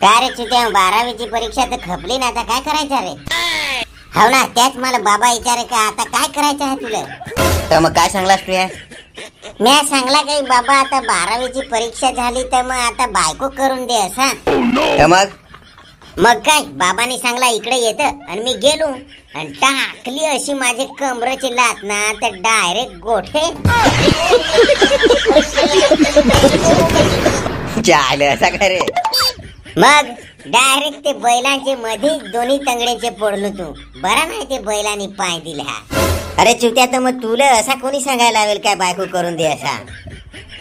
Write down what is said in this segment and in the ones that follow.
काय रे चित्या, 12वीची परीक्षा तर खपली ना, आता काय करायचं रे? हो ना, त्याच मला बाबा विचारे का आता काय करायचं आहे तुला? तर मग काय सांगलास तू? मी सांगला काही बाबा, आता 12वीची परीक्षा झाली तर मग आता बायको करून दे असा. तर मग काय बाबांनी सांगला इकडे येत आणि मी गेलो आणि टाकली अशी माझे कमरेची लात ना, तर डायरेक्ट गोठे. चाल असा काय रे? मग डायरेक्ट ते बैलांचे मध्ये दोन्ही तंगड्याचे पडलो तू. बरा नाही ते बैलांनी पाय दिला. अरे चिवत्या, तर मग तुला असा कोणी सांगायला लावेल काय बायको करून दे असा?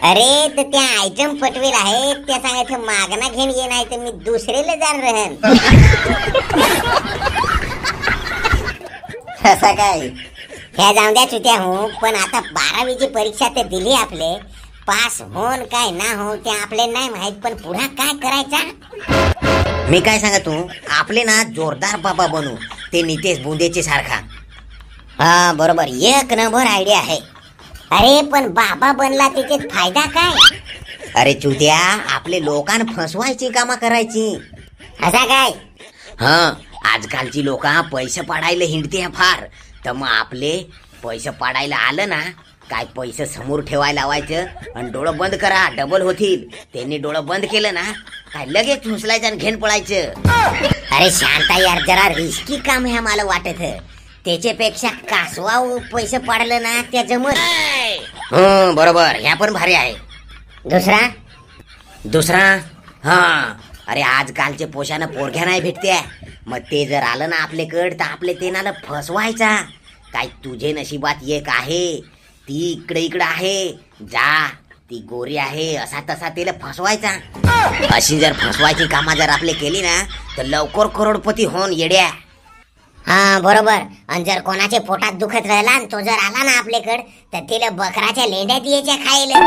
अरे तर त्या आयटम पटवेल आहे, त्या सांगायचं मागणा घेऊन ये, नाही तर मी दुसरेला जाण रहन. असा काय? ह्या जाऊन द्या चुत्या हो, पण आता 12वीची परीक्षा तर दिली, आपले पास होन काय ना हो ते आपले नाही माहित, पण पुढे काय करायचा? मी काय सांगा तू, आपले ना जोरदार बाबा बनू, ते नितेश बुंदेचे सारखा. हा बरोबर, एक नंबर आयडिया आहे. अरे पण बाबा बनला त्याच्यात फायदा काय? अरे चुत्या, आपले लोकांना फसवायची कामा करायची. असा काय? हा, आजकालची लोक पैसे पाडायला हिंडते फार. तर मग आपले पैसे पाडायला आलं ना, काय पैसे समोर ठेवायला लावायचं आणि डोळं बंद करा, डबल होतील. त्यांनी डोळं बंद केलं ना, काय लगेच उचलायचं आणि घेऊन पळायचं. अरे शांता यार, जरा रिस्की काम आहे मला वाटत. त्याच्यापेक्षा कासवा पैसे पाडलं ना त्या जमत. बरोबर, ह्या पण भारी आहे. दुसरा हा, अरे आजकालचे पोशानं पोरघ्या नाही भेटते, मग ते जर आलं ना आपल्याकडं तर आपले तेनाला फसवायचा. काय तुझे नशिबात एक आहे, ती इकडे आहे, जा ती गोरी आहे, असा तसा तिला फसवायचा. अशी जर फसवायची कामा जर आपले केली ना, तर लवकर करोडपती होऊन येड्या. हा बरोबर. आणि जर कोणाच्या पोटात दुखत राहिला आणि तो जर आला ना आपल्याकडे, तर तिला बकराच्या लेंड्या द्यायच्या खायला.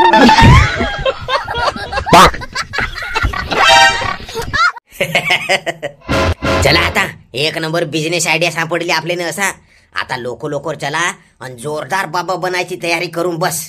चला आता एक नंबर बिझनेस आयडिया सापडली आपल्याने असा. आता लोक चला आणि जोरदार बाबा बनायची तयारी करून बस.